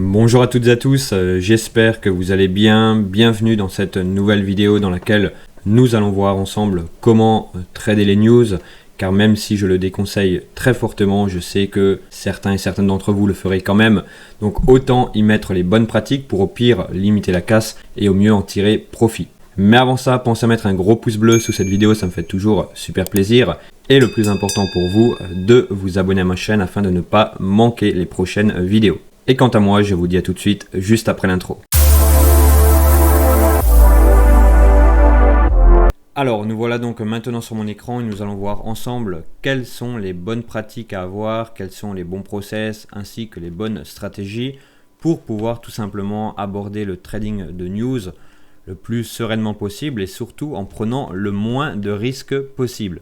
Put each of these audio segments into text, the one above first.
Bonjour à toutes et à tous, j'espère que vous allez bien. Bienvenue dans cette nouvelle vidéo dans laquelle nous allons voir ensemble comment trader les news. Car même si je le déconseille très fortement, je sais que certains et certaines d'entre vous le ferez quand même. Donc autant y mettre les bonnes pratiques pour au pire limiter la casse et au mieux en tirer profit. Mais avant ça, pensez à mettre un gros pouce bleu sous cette vidéo, ça me fait toujours super plaisir. Et le plus important pour vous, de vous abonner à ma chaîne afin de ne pas manquer les prochaines vidéos. Et quant à moi, je vous dis à tout de suite, juste après l'intro. Alors, nous voilà donc maintenant sur mon écran et nous allons voir ensemble quelles sont les bonnes pratiques à avoir, quels sont les bons process ainsi que les bonnes stratégies pour pouvoir tout simplement aborder le trading de news le plus sereinement possible et surtout en prenant le moins de risques possible.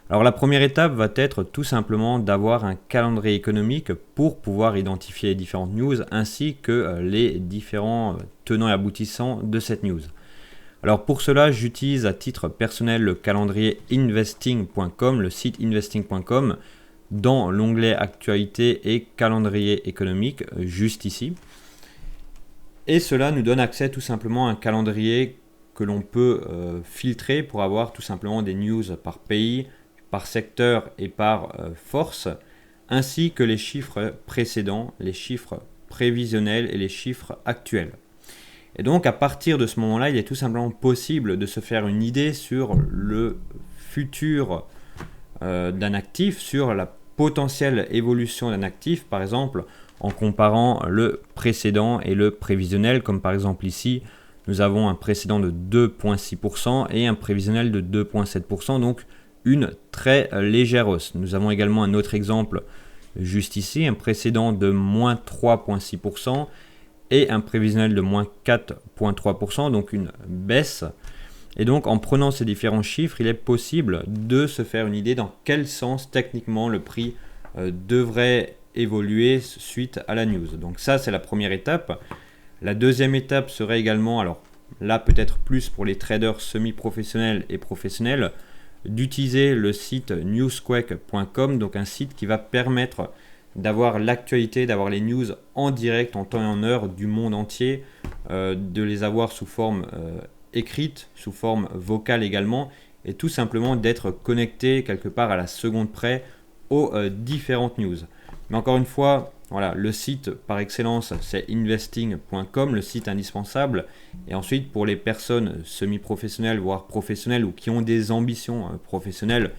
Alors la première étape va être tout simplement d'avoir un calendrier économique pour pouvoir identifier les différentes news ainsi que les différents tenants et aboutissants de cette news. Alors pour cela, j'utilise à titre personnel le calendrier investing.com, le site investing.com, dans l'onglet actualité et calendrier économique, juste ici. Et cela nous donne accès tout simplement à un calendrier que l'on peut filtrer pour avoir tout simplement des news par pays, par secteur et par force, ainsi que les chiffres précédents, les chiffres prévisionnels et les chiffres actuels. Et donc à partir de ce moment-là, il est tout simplement possible de se faire une idée sur le futur d'un actif, sur la potentielle évolution d'un actif, par exemple en comparant le précédent et le prévisionnel, comme par exemple ici, nous avons un précédent de 2,6% et un prévisionnel de 2,7%, donc une très légère hausse. Nous avons également un autre exemple juste ici, un précédent de moins 3,6% et un prévisionnel de moins 4,3%, donc une baisse. Et donc en prenant ces différents chiffres, il est possible de se faire une idée dans quel sens techniquement le prix devrait évoluer suite à la news. Donc ça, c'est la première étape. La deuxième étape serait également, alors là peut-être plus pour les traders semi-professionnels et professionnels, d'utiliser le site newsquake.com, donc un site qui va permettre d'avoir l'actualité, d'avoir les news en direct, en temps et en heure du monde entier, de les avoir sous forme écrite, sous forme vocale également, et tout simplement d'être connecté quelque part à la seconde près aux différentes news. Mais encore une fois, voilà, le site par excellence, c'est investing.com, le site indispensable. Et ensuite, pour les personnes semi-professionnelles, voire professionnelles, ou qui ont des ambitions professionnelles,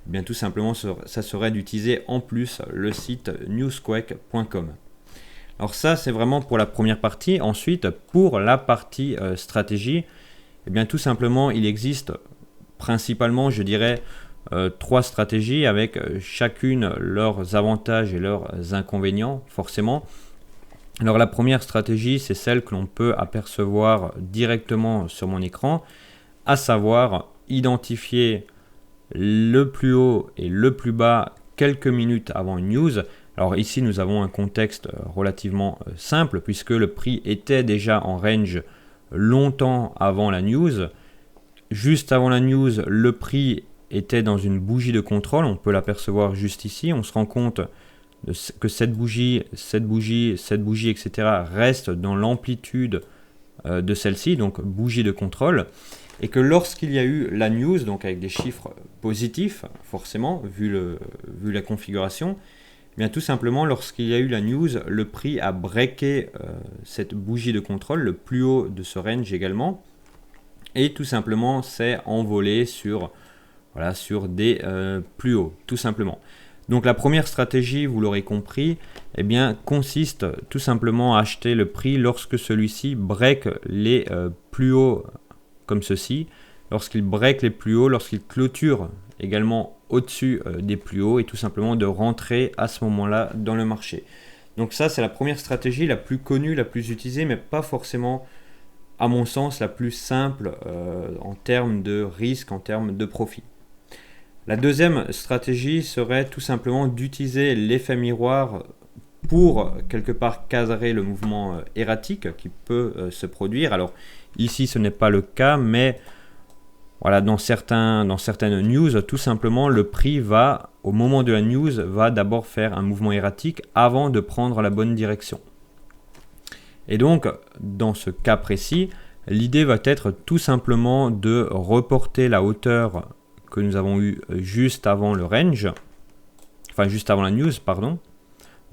eh bien tout simplement, ça serait d'utiliser en plus le site newsquake.com. Alors ça, c'est vraiment pour la première partie. Ensuite, pour la partie stratégie, eh bien tout simplement, il existe principalement, je dirais, trois stratégies avec chacune leurs avantages et leurs inconvénients forcément. Alors la première stratégie, c'est celle que l'on peut apercevoir directement sur mon écran, à savoir identifier le plus haut et le plus bas quelques minutes avant une news. Alors ici nous avons un contexte relativement simple puisque le prix était déjà en range longtemps avant la news. Juste avant la news, le prix était dans une bougie de contrôle, on peut l'apercevoir juste ici, on se rend compte que cette bougie, etc. reste dans l'amplitude de celle-ci, donc bougie de contrôle, et que lorsqu'il y a eu la news, donc avec des chiffres positifs, forcément, vu la configuration, eh bien tout simplement, lorsqu'il y a eu la news, le prix a breaké cette bougie de contrôle, le plus haut de ce range également, et tout simplement s'est envolé sur des plus hauts, tout simplement. Donc la première stratégie, vous l'aurez compris, eh bien, consiste tout simplement à acheter le prix lorsque celui-ci break les plus hauts comme ceci, lorsqu'il break les plus hauts, lorsqu'il clôture également au-dessus des plus hauts et tout simplement de rentrer à ce moment-là dans le marché. Donc ça, c'est la première stratégie la plus connue, la plus utilisée, mais pas forcément, à mon sens, la plus simple en termes de risque, en termes de profit. La deuxième stratégie serait tout simplement d'utiliser l'effet miroir pour quelque part cadrer le mouvement erratique qui peut se produire. Alors ici ce n'est pas le cas, mais voilà, dans certaines news, tout simplement le prix va, au moment de la news, va d'abord faire un mouvement erratique avant de prendre la bonne direction. Et donc, dans ce cas précis, l'idée va être tout simplement de reporter la hauteur que nous avons eue juste avant le range, enfin juste avant la news, pardon,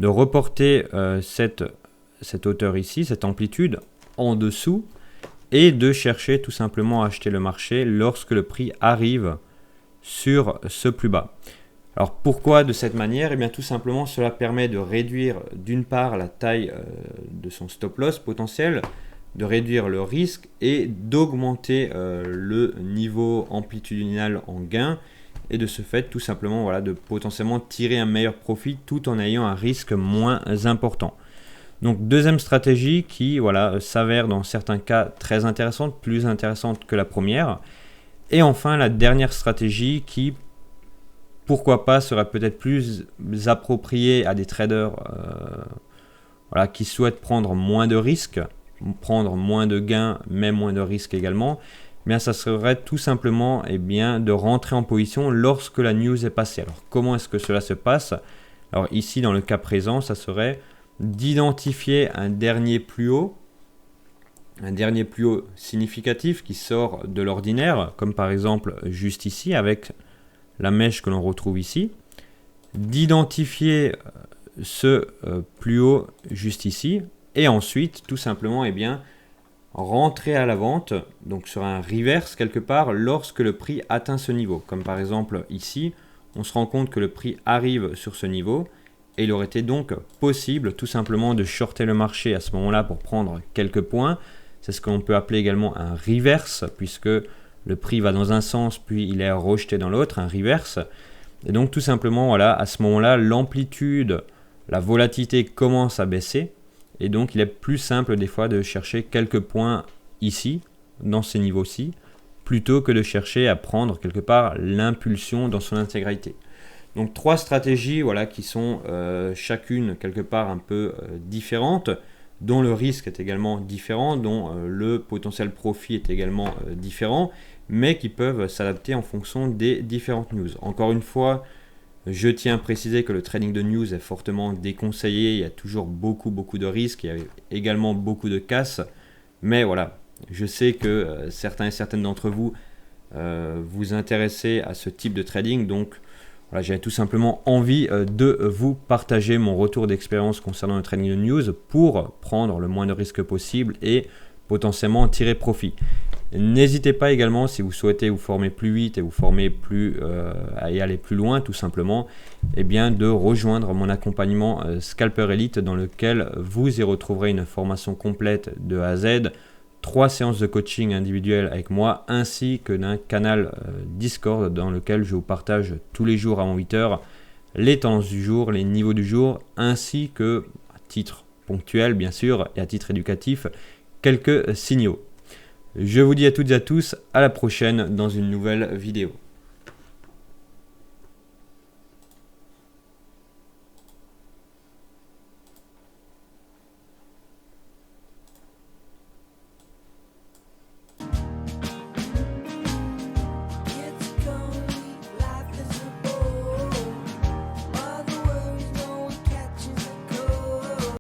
de reporter cette hauteur ici, cette amplitude en dessous, et de chercher tout simplement à acheter le marché lorsque le prix arrive sur ce plus bas. Alors pourquoi de cette manière? Eh bien tout simplement cela permet de réduire d'une part la taille de son stop loss potentiel, de réduire le risque et d'augmenter le niveau amplitudinal en gain, et de ce fait tout simplement voilà, de potentiellement tirer un meilleur profit tout en ayant un risque moins important. Donc deuxième stratégie qui voilà, s'avère dans certains cas très intéressante, plus intéressante que la première. Et enfin la dernière stratégie qui pourquoi pas serait peut-être plus appropriée à des traders voilà, qui souhaitent prendre moins de risques, prendre moins de gains mais moins de risques également. Bien, ça serait tout simplement de rentrer en position lorsque la news est passée. Alors comment est-ce que cela se passe? Alors ici dans le cas présent, ça serait d'identifier un dernier plus haut significatif qui sort de l'ordinaire, comme par exemple juste ici avec la mèche que l'on retrouve ici, d'identifier ce plus haut juste ici, et ensuite tout simplement rentrer à la vente, donc sur un reverse quelque part, lorsque le prix atteint ce niveau. Comme par exemple ici, on se rend compte que le prix arrive sur ce niveau, et il aurait été donc possible tout simplement de shorter le marché à ce moment-là pour prendre quelques points. C'est ce qu'on peut appeler également un reverse, puisque le prix va dans un sens, puis il est rejeté dans l'autre, un reverse. Et donc tout simplement, voilà, à ce moment-là, l'amplitude, la volatilité commence à baisser. Et donc il est plus simple des fois de chercher quelques points ici, dans ces niveaux-ci, plutôt que de chercher à prendre quelque part l'impulsion dans son intégralité. Donc trois stratégies voilà, qui sont chacune quelque part un peu différentes, dont le risque est également différent, dont le potentiel profit est également différent, mais qui peuvent s'adapter en fonction des différentes news. Encore une fois, je tiens à préciser que le trading de news est fortement déconseillé, il y a toujours beaucoup de risques, il y a également beaucoup de casse, mais voilà, je sais que certains et certaines d'entre vous vous intéressez à ce type de trading, donc voilà, j'ai tout simplement envie de vous partager mon retour d'expérience concernant le trading de news pour prendre le moins de risques possible et potentiellement tirer profit. N'hésitez pas également, si vous souhaitez vous former plus vite et vous former et aller plus loin tout simplement, de rejoindre mon accompagnement Scalper Elite, dans lequel vous y retrouverez une formation complète de A à Z, 3 séances de coaching individuel avec moi, ainsi que d'un canal Discord dans lequel je vous partage tous les jours avant 8h les tendances du jour, les niveaux du jour, ainsi que, à titre ponctuel bien sûr et à titre éducatif, quelques signaux. Je vous dis à toutes et à tous, à la prochaine dans une nouvelle vidéo.